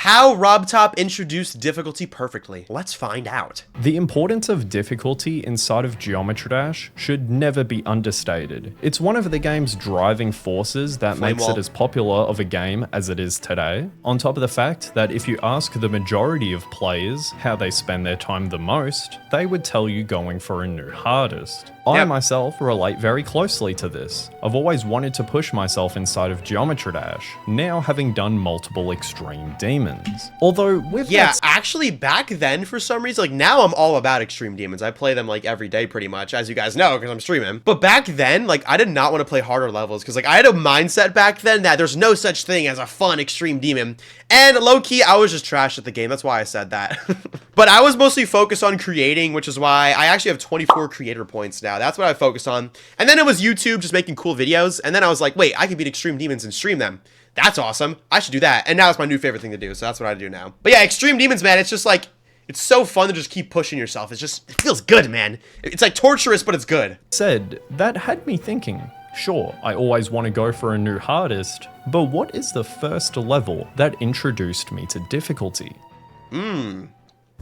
How RobTop introduced difficulty perfectly. Let's find out. The importance of difficulty inside of Geometry Dash should never be understated. It's one of the game's driving forces that makes it as popular of a game as it is today. On top of the fact that if you ask the majority of players how they spend their time the most, they would tell you going for a new hardest. I myself relate very closely to this. I've always wanted to push myself inside of Geometry Dash, now having done multiple extreme demons. Although with actually back then for some reason, like now I'm all about extreme demons. I play them like every day pretty much, as you guys know, because I'm streaming. But back then, like I did not want to play harder levels because like I had a mindset back then that there's no such thing as a fun extreme demon. And low-key, I was just trash at the game. That's why I said that. But I was mostly focused on creating, which is why I actually have 24 creator points now. That's what I focused on. And then it was YouTube just making cool videos. And then I was like, wait, I can beat extreme demons and stream them. That's awesome. I should do that. And now it's my new favorite thing to do. So that's what I do now. But yeah, extreme demons, man, it's just like, it's so fun to just keep pushing yourself. It's just, it feels good, man. It's like torturous, but it's good. That had me thinking. Sure, I always want to go for a new hardest, but what is the first level that introduced me to difficulty?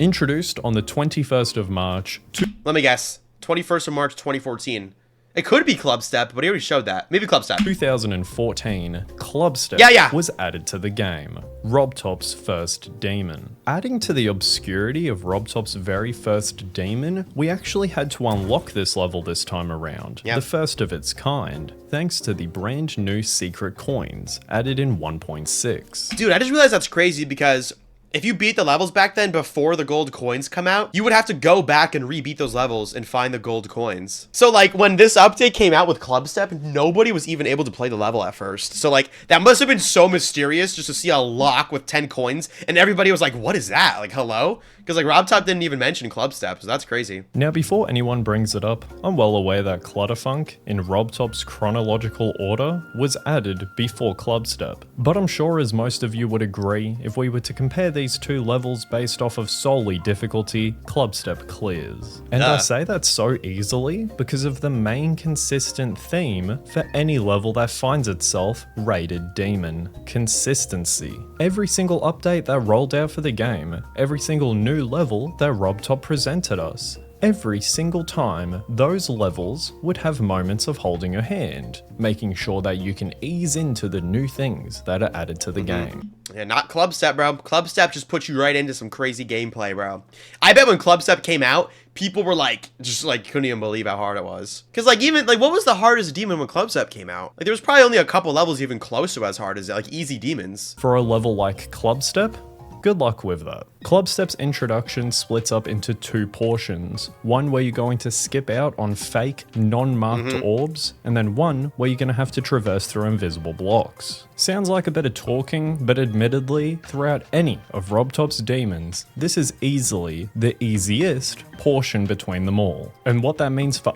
Introduced on the 21st of March. Let me guess. 21st of March, 2014. It could be Clubstep, but he already showed that. Maybe Clubstep. 2014, Clubstep was added to the game. RobTop's first demon. Adding to the obscurity of RobTop's very first demon, we actually had to unlock this level this time around. The first of its kind, thanks to the brand new secret coins added in 1.6. Dude, I just realized that's crazy because if you beat the levels back then before the gold coins come out, you would have to go back and rebeat those levels and find the gold coins. So like when this update came out with Clubstep, nobody was even able to play the level at first. So like that must have been so mysterious just to see a lock with 10 coins and everybody was like, what is that? Like, hello? Because like RobTop didn't even mention Clubstep, so that's crazy. Now before anyone brings it up, I'm well aware that Clutterfunk in RobTop's chronological order was added before Clubstep. But I'm sure as most of you would agree, if we were to compare these two levels based off of solely difficulty, Clubstep clears. And I say that so easily because of the main consistent theme for any level that finds itself rated demon: consistency. Every single update that rolled out for the game, every single new level that RobTop presented us, every single time, those levels would have moments of holding your hand, making sure that you can ease into the new things that are added to the game. Yeah, not Clubstep, bro. Clubstep just puts you right into some crazy gameplay, bro. I bet when Clubstep came out, people were like, just like, couldn't even believe how hard it was. Because like, even, like, what was the hardest demon when Clubstep came out? Like, there was probably only a couple levels even close to as hard as it, like, easy demons. For a level like Clubstep, good luck with that. Clubstep's introduction splits up into two portions. One where you're going to skip out on fake, non-marked orbs, and then one where you're going to have to traverse through invisible blocks. Sounds like a bit of talking, but admittedly, throughout any of RobTop's demons, this is easily the easiest portion between them all. And what that means for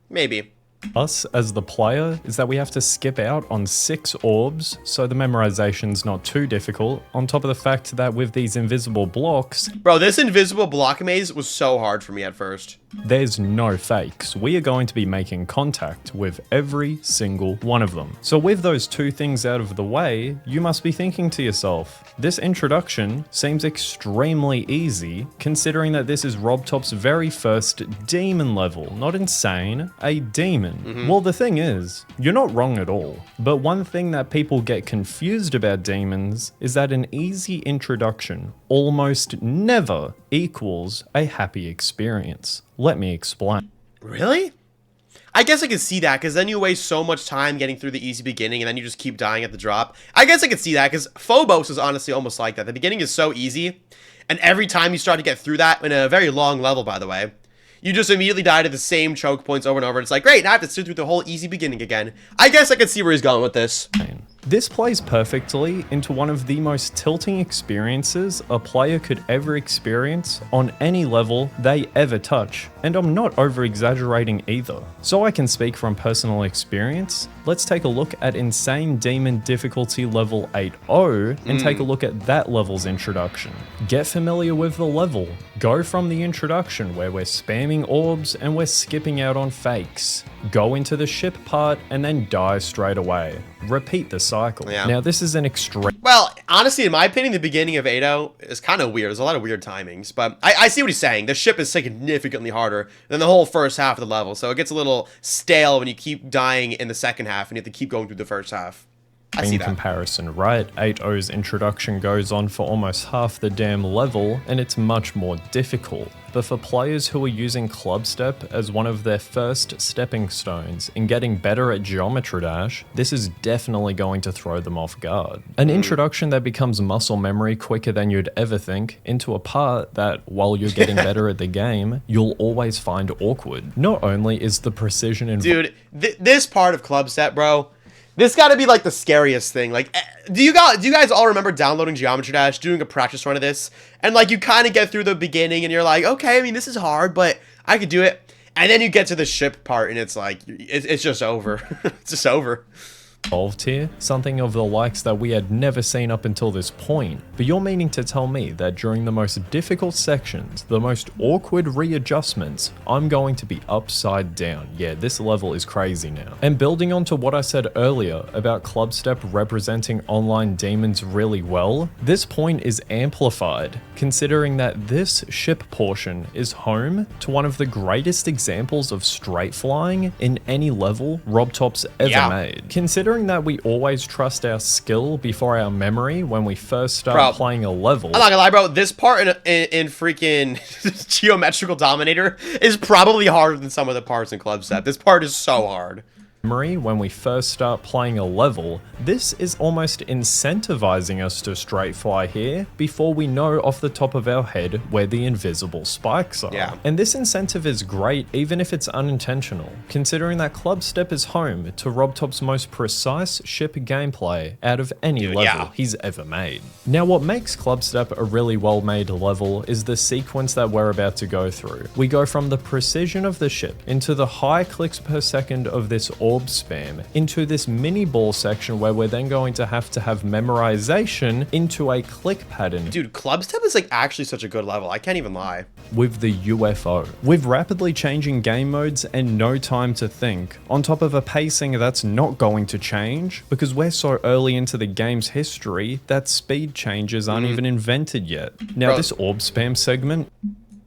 maybe. us as the player is that we have to skip out on 6 orbs, so the memorization's not too difficult, on top of the fact that with these invisible blocks, bro, this invisible block maze was so hard for me at first. There's no fakes. We are going to be making contact with every single one of them. So with those two things out of the way, you must be thinking to yourself, this introduction seems extremely easy, considering that this is RobTop's very first demon level. Not insane, a demon. Well, the thing is, you're not wrong at all. But one thing that people get confused about demons is that an easy introduction almost never equals a happy experience. Let me explain. Really? I guess I could see that, because then you waste so much time getting through the easy beginning, and then you just keep dying at the drop. I guess I could see that, because Phobos is honestly almost like that. The beginning is so easy, and every time you start to get through that, in a very long level, by the way, you just immediately die to the same choke points over and over, and it's like, great, now I have to sit through the whole easy beginning again. I guess I could see where he's going with this. This plays perfectly into one of the most tilting experiences a player could ever experience on any level they ever touch, and I'm not over-exaggerating either. So I can speak from personal experience. Let's take a look at Insane Demon difficulty level 8.0 and take a look at that level's introduction. Get familiar with the level. Go from the introduction where we're spamming orbs and we're skipping out on fakes. Go into the ship part and then die straight away. Repeat the cycle. Yeah. Now this is an extreme. Well, honestly, in my opinion, the beginning of 8.0 is kind of weird. There's a lot of weird timings, but I see what he's saying. The ship is significantly harder than the whole first half of the level, so it gets a little stale when you keep dying in the second half and you have to keep going through the first half. I see that. Comparison, right? 8.0's introduction goes on for almost half the damn level, and it's much more difficult. But for players who are using Clubstep as one of their first stepping stones in getting better at Geometry Dash, this is definitely going to throw them off guard. An introduction that becomes muscle memory quicker than you'd ever think into a part that, while you're getting better at the game, you'll always find awkward. Not only is the precision in— Dude, this part of Clubstep, bro, this got to be like the scariest thing. Like, do you guys all remember downloading Geometry Dash, doing a practice run of this, and like you kind of get through the beginning and you're like, okay, I mean this is hard, but I could do it. And then you get to the ship part and it's like it's just over. It's just over. Involved here, something of the likes that we had never seen up until this point. But you're meaning to tell me that during the most difficult sections, the most awkward readjustments, I'm going to be upside down. Yeah, this level is crazy now. And building onto what I said earlier about Clubstep representing online demons really well, this point is amplified, considering that this ship portion is home to one of the greatest examples of straight flying in any level RobTop's ever made. Considering that we always trust our skill before our memory when we first start playing a level. I'm not gonna lie, bro. This part in freaking Geometrical Dominator is probably harder than some of the parts in Clubstep. This part is so hard. When we first start playing a level, this is almost incentivizing us to straight fly here before we know off the top of our head where the invisible spikes are. Yeah. And this incentive is great even if it's unintentional, considering that Clubstep is home to RobTop's most precise ship gameplay out of any level he's ever made. Now what makes Clubstep a really well made level is the sequence that we're about to go through. We go from the precision of the ship into the high clicks per second of this orb spam into this mini ball section where we're then going to have memorization into a click pattern. Dude, Clubstep is like actually such a good level. I can't even lie. With the UFO. With rapidly changing game modes and no time to think, on top of a pacing that's not going to change because we're so early into the game's history that speed changes aren't even invented yet. Now this orb spam segment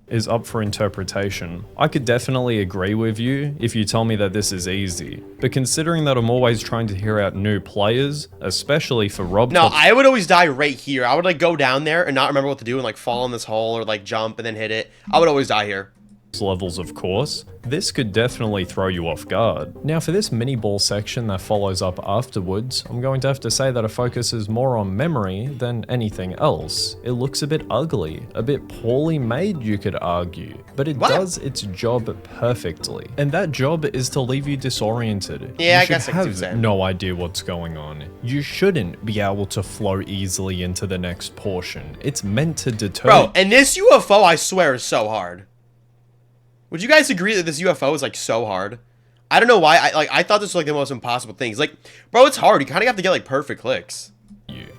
is up for interpretation. I could definitely agree with you if you tell me that this is easy, but considering that I'm always trying to hear out new players, especially for RobTop— No, I would always die right here. I would like go down there and not remember what to do and like fall in this hole or like jump and then hit it. I would always die here. Levels, of course, this could definitely throw you off guard. Now for this mini ball section that follows up afterwards, I'm going to have to say that it focuses more on memory than anything else. It looks a bit ugly, a bit poorly made you could argue, but it does its job perfectly. And that job is to leave you disoriented. Yeah, I guess I have no idea what's going on. You shouldn't be able to flow easily into the next portion. It's meant to deter— Bro, and this UFO I swear is so hard. Would you guys agree that this UFO is like so hard? I don't know why. I thought this was like the most impossible things. Like, bro, it's hard. You kind of have to get like perfect clicks.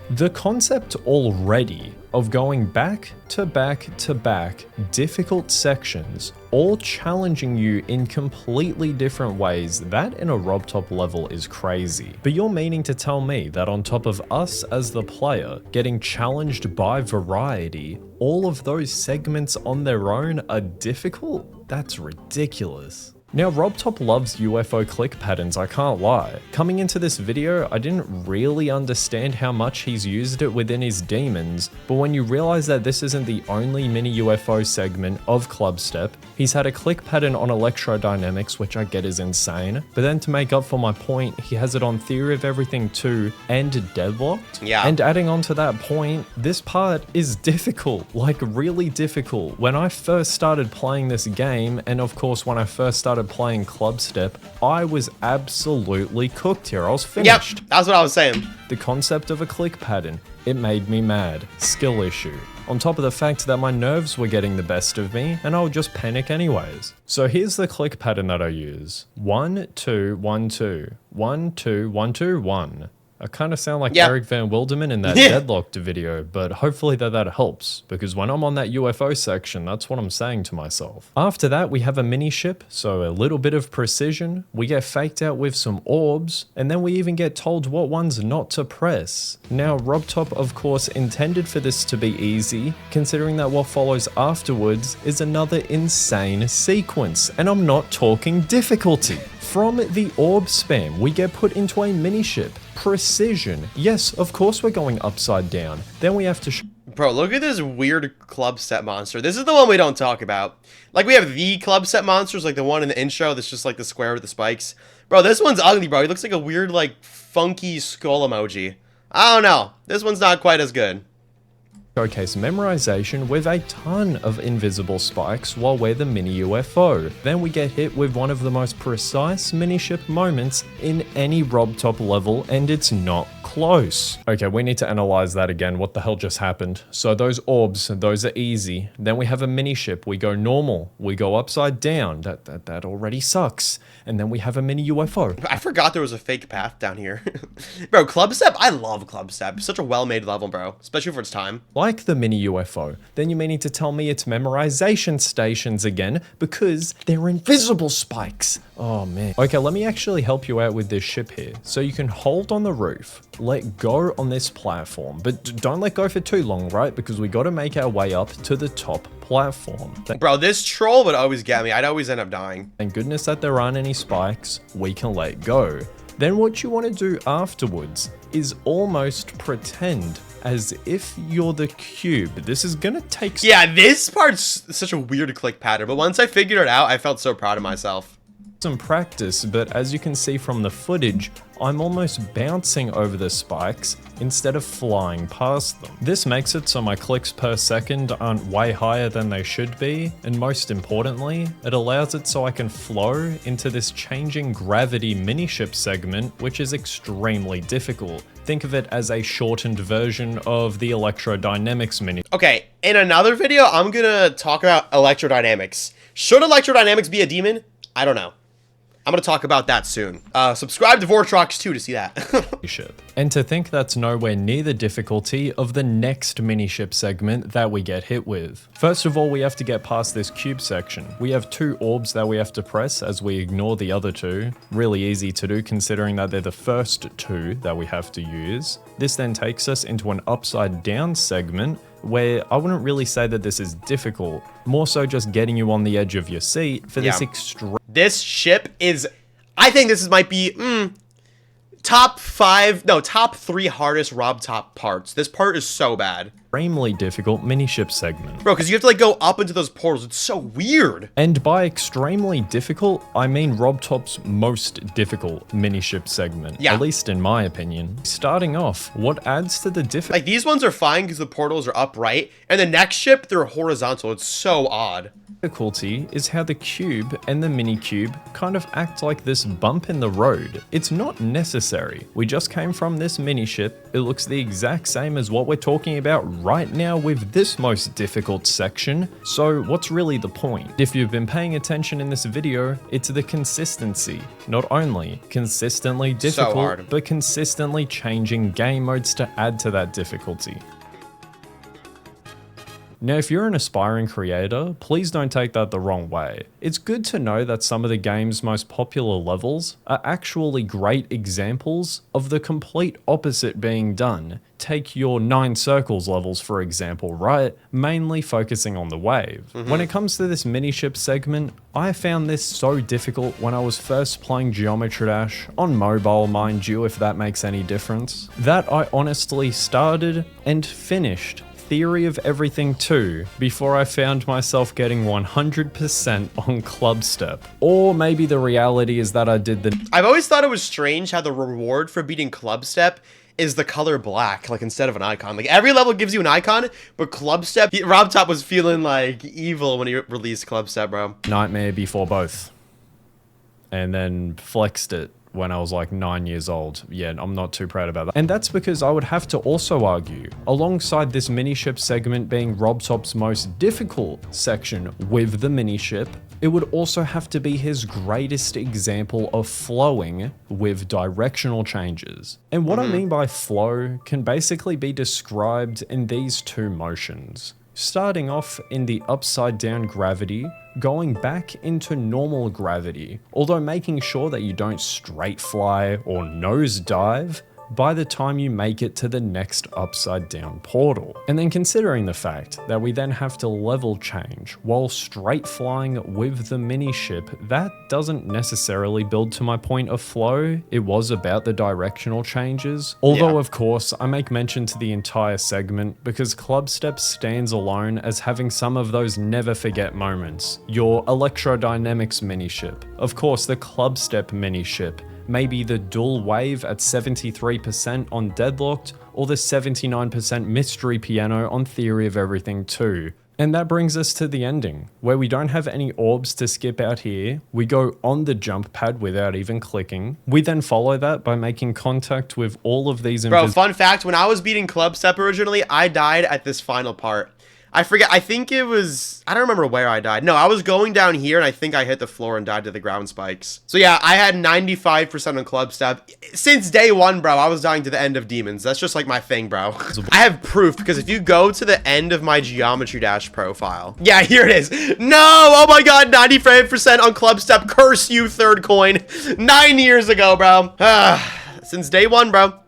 The concept already of going back to back to back difficult sections, all challenging you in completely different ways, that in a RobTop level is crazy. But you're meaning to tell me that on top of us as the player getting challenged by variety, all of those segments on their own are difficult? That's ridiculous. Now RobTop loves UFO click patterns, I can't lie. Coming into this video, I didn't really understand how much he's used it within his demons, but when you realize that this isn't the only mini UFO segment of Clubstep, he's had a click pattern on electrodynamics, which I get is insane, but then to make up for my point, he has it on Theory of Everything 2 and Deadlocked. Yeah. And adding on to that point, this part is difficult, like really difficult. When I first started playing this game, and of course when I first started playing Clubstep, I was absolutely cooked here. I was finished. Yep, that's what I was saying. The concept of a click pattern, it made me mad. Skill issue. On top of the fact that my nerves were getting the best of me, and I would just panic anyways. So here's the click pattern that I use. 1, 2, 1, 2. 1, 2, 1, 2, 1. I kind of sound like Yeah. Eric Van Wilderman in that Deadlocked video, but hopefully that helps, because when I'm on that UFO section, that's what I'm saying to myself. After that, we have a mini ship, so a little bit of precision, we get faked out with some orbs, and then we even get told what ones not to press. Now, RobTop, of course, intended for this to be easy, considering that what follows afterwards is another insane sequence, and I'm not talking difficulty. From the orb spam, we get put into a mini ship. Precision. Yes, of course we're going upside down. Then we have to Bro, look at this weird Clubstep monster. This is the one we don't talk about. Like, we have the Clubstep monsters, like the one in the intro that's just like the square with the spikes. Bro, this one's ugly, bro. He looks like a weird, like, funky skull emoji. I don't know. This one's not quite as good. showcase memorization with a ton of invisible spikes while we're the mini UFO. Then we get hit with one of the most precise mini ship moments in any RobTop level, and it's not close. Okay, we need to analyze that again. What the hell just happened? So those orbs, those are easy. Then we have a mini ship. We go normal. We go upside down. That already sucks. And then we have a mini UFO. I forgot there was a fake path down here. Bro, Clubstep, I love Clubstep. Such a well-made level, bro. Especially for its time. Like the mini UFO. Then you meaning to tell me it's memorization stations again because they're invisible spikes. Oh man. Okay, let me actually help you out with this ship here. So you can hold on the roof, let go on this platform, but don't let go for too long, right? Because we got to make our way up to the top platform. Bro, this troll would always get me. I'd always end up dying. Thank goodness that there aren't any spikes. We can let go. Then what you want to do afterwards is almost pretend as if you're the cube. This is gonna take... Yeah, this part's such a weird click pattern, but once I figured it out, I felt so proud of myself. Some practice, but as you can see from the footage, I'm almost bouncing over the spikes instead of flying past them. This makes it so my clicks per second aren't way higher than they should be, and most importantly, it allows it so I can flow into this changing gravity mini-ship segment, which is extremely difficult. Think of it as a shortened version of the electrodynamics mini. Okay, in another video, I'm gonna talk about electrodynamics. Should electrodynamics be a demon? I don't know. I'm going to talk about that soon. Subscribe to Vortrox 2 to see that. Ship. And to think that's nowhere near the difficulty of the next mini-ship segment that we get hit with. First of all, we have to get past this cube section. We have 2 orbs that we have to press as we ignore the other 2. Really easy to do considering that they're the first 2 that we have to use. This then takes us into an upside down segment where I wouldn't really say that this is difficult, more so just getting you on the edge of your seat for this extreme. This ship is, I think this might be top 3 hardest RobTop parts. This part is so bad. Extremely difficult mini-ship segment. Bro, because you have to like go up into those portals. It's so weird. And by extremely difficult, I mean RobTop's most difficult mini-ship segment. Yeah. At least in my opinion. Starting off, what adds to the difficulty? Like these ones are fine because the portals are upright. And the next ship, they're horizontal. It's so odd. Difficulty is how the cube and the mini cube kind of act like this bump in the road. It's not necessary. We just came from this mini ship. It looks the exact same as what we're talking about right now with this most difficult section. So what's really the point? If you've been paying attention in this video, it's the consistency. Not only consistently difficult, but consistently changing game modes to add to that difficulty. Now, if you're an aspiring creator, please don't take that the wrong way. It's good to know that some of the game's most popular levels are actually great examples of the complete opposite being done. Take your 9 circles levels, for example, right? Mainly focusing on the wave. When it comes to this mini-ship segment, I found this so difficult when I was first playing Geometry Dash, on mobile, mind you, if that makes any difference, that I honestly started and finished Theory of Everything 2 before I found myself getting 100% on Clubstep. Or maybe the reality is that I did the... I've always thought it was strange how the reward for beating Clubstep is the color black, like instead of an icon. Like every level gives you an icon, but Clubstep, RobTop was feeling like evil when he released Clubstep, bro. Nightmare before both. And then flexed it when I was like 9 years old. Yeah, I'm not too proud about that. And that's because I would have to also argue, alongside this mini-ship segment being RobTop's most difficult section with the mini-ship, It would also have to be his greatest example of flowing with directional changes. And what I mean by flow can basically be described in these two motions. Starting off in the upside down gravity, going back into normal gravity, although making sure that you don't straight fly or nose dive by the time you make it to the next upside down portal. And then considering the fact that we then have to level change while straight flying with the mini ship, that doesn't necessarily build to my point of flow. It was about the directional changes. Although of course I make mention to the entire segment because Clubstep stands alone as having some of those never forget moments. Your electrodynamics mini ship, of course the Clubstep mini ship, maybe the dual wave at 73% on Deadlocked, or the 79% mystery piano on Theory of Everything 2. And that brings us to the ending, where we don't have any orbs to skip out here. We go on the jump pad without even clicking. We then follow that by making contact with all of these. Bro, fun fact, when I was beating Clubstep originally, I died at this final part. I forget, I think it was, I don't remember where I died. No, I was going down here and I think I hit the floor and died to the ground spikes. So yeah, I had 95% on Clubstep. Since day one, bro, I was dying to the end of demons. That's just like my thing, bro. I have proof because if you go to the end of my Geometry Dash profile. Yeah, here it is. No, oh my god, 95% on Clubstep. Curse you, third coin. 9 years ago, bro. Since day one, bro.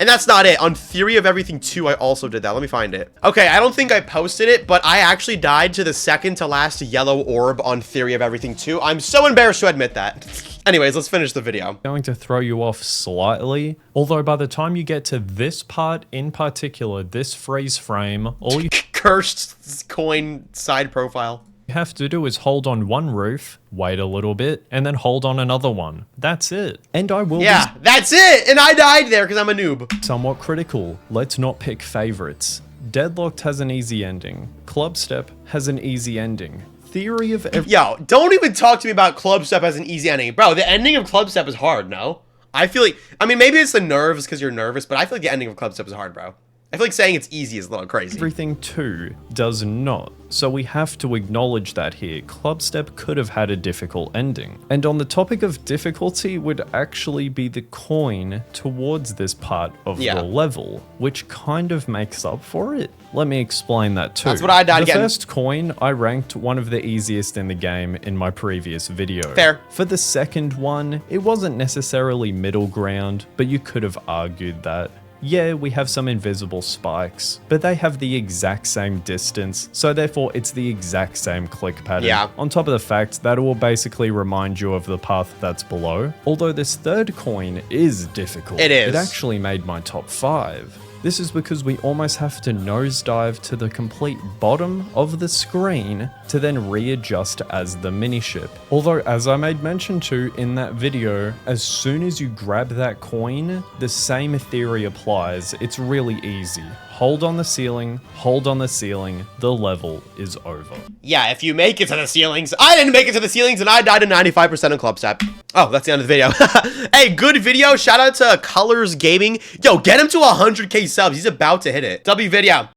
And that's not it. On Theory of Everything 2, I also did that. Let me find it. Okay, I don't think I posted it, but I actually died to the second to last yellow orb on Theory of Everything 2. I'm so embarrassed to admit that. Anyways, let's finish the video. Going to throw you off slightly, although by the time you get to this part in particular, this freeze frame, all you cursed coin side profile. Have to do is hold on one roof, wait a little bit, and then hold on another one. That's it. And I will Yeah, that's it! And I died there because I'm a noob. Somewhat critical. Let's not pick favorites. Deadlocked has an easy ending. Clubstep has an easy ending. Theory of Yo, don't even talk to me about Clubstep as an easy ending. Bro, the ending of Clubstep is hard, no? I feel like, I mean, maybe it's the nerves because you're nervous, but I feel like the ending of Clubstep is hard, bro. I feel like saying it's easy is a little crazy. Everything 2 does not, so we have to acknowledge that here. Clubstep could have had a difficult ending. And on the topic of difficulty would actually be the coin towards this part of the level, which kind of makes up for it. Let me explain that too. That's what I died again. The first coin, I ranked one of the easiest in the game in my previous video. Fair. For the second one, it wasn't necessarily middle ground, but you could have argued that. Yeah, we have some invisible spikes, but they have the exact same distance, so therefore it's the exact same click pattern. Yeah. On top of the fact that it will basically remind you of the path that's below. Although this third coin is difficult. It is. It actually made my top 5. This is because we almost have to nosedive to the complete bottom of the screen to then readjust as the mini ship. Although, as I made mention to in that video, as soon as you grab that coin, the same theory applies. It's really easy. Hold on the ceiling, the level is over. Yeah, if you make it to the ceilings. I didn't make it to the ceilings and I died to 95% on Clubstep. Oh, that's the end of the video. Hey, good video. Shout out to Colors Gaming. Yo, get him to 100k subs. He's about to hit it. W video.